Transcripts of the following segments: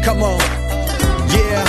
Come on, yeah.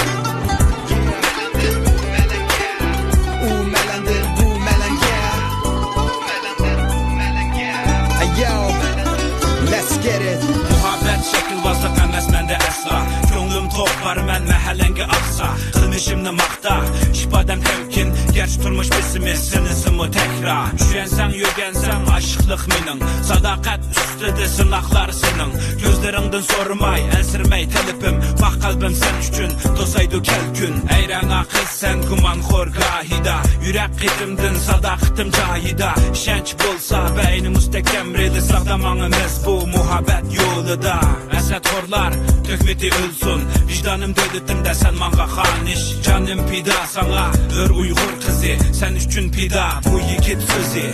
Let's get it. Muhabbet şekilbazlık emas mende asla. Ko'nglim topar men mahallanga aqsa. Qilmishimni maqta, ifodam temkin. Gerçi turmush bisimiz sinisimu tekrar. Üşensang yurgansang aşıqliq mening. Sadaqat ustida sinoqlar sening. Gözleringdan so'ramay, ansirmay talipim. Vaq qalbim sen uchun to'saydi kelkun. Ayrana qilsan gumonxo'r gahida. Yurak qitimdan sadaqatim joyida. Ishonch bo'lsa bayni mustahkam reli saqlamoqimiz bu muhabbet yolida. Əsədxorlar tökmeti ölsün. Vicdanım dövlətimdə sən mənə xaniş. Canım pida sana ör Uyğur kızı. Sen üçün pida bu yigit sözü.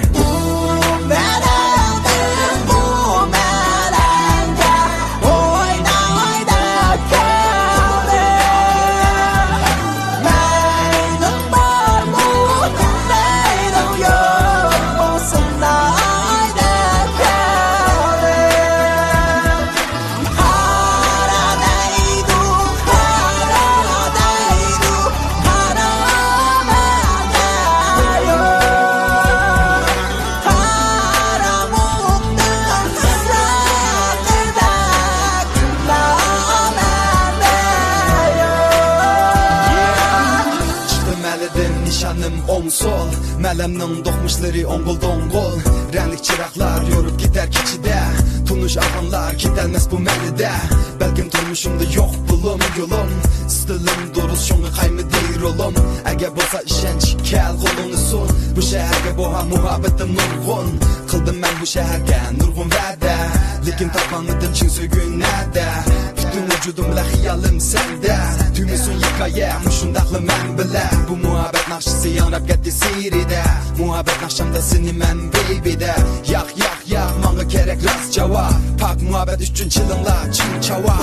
Nişanım on sol, mələmnin doğmuşları onqul donqul. Rənlik çıraqlar yorub gider keçidə. Tunuş ağanlar gidərməz bu məlidə. Bəlkəm turmuşumda yox bulum yolum. Stilim duruz şunu qaymi deyir olum. Əgər bolsa işənç kəl qolunu sun. Bu şəhərgə boha muhabbetim nurgun. Qıldım mən bu şəhərgə nurgun vədə. Lekin tapmadım çin söygün nədə. Bütün vücudumla xiyalim səndə. Tümüsün yıkaya muşundaqlı mən bilə. Bu muhabbet naxşısı yanrab getdi siride. Muhabbet naxşamda seni mən baby'de. Yak yak yak mənə gerek rast cavab. Pak muhabbet üçün çılınla çin çava.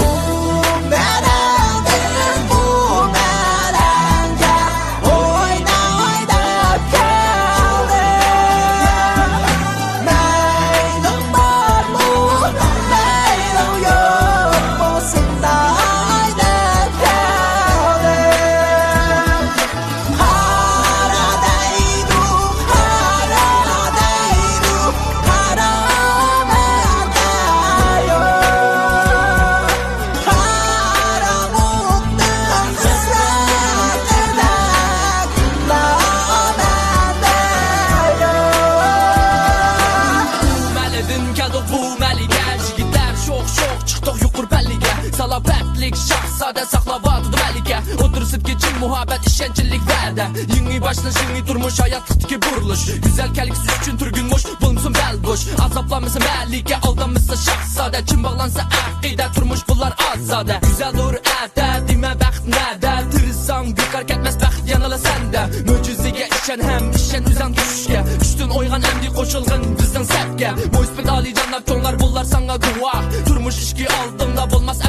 Salafetlik şahsade saklavatıdı melike. Oturup geçin muhabbet işençilik vədə. Yeni başlaş yeni durmuş hayatlıktaki buruluş. Güzelkelik üçün türgünmüş bulmuşsun bel boş. Azaplanmışsın melike aldanmışsın şahsade. Kim bağlansa aqide turmuş bunlar azade. Güzel doğru ədə demə bəxt nədə. Tırsan bekar ketməz bəxt yanıla səndə. Möcüzəyə işən həm işən üzən düşüşkə. Üstün oyğan əmdi qoşulğın bizdən səbkə. Bu ispit ali canlar tonlar bunlar sana quvaq. Turmuş işki aldığında bulmaz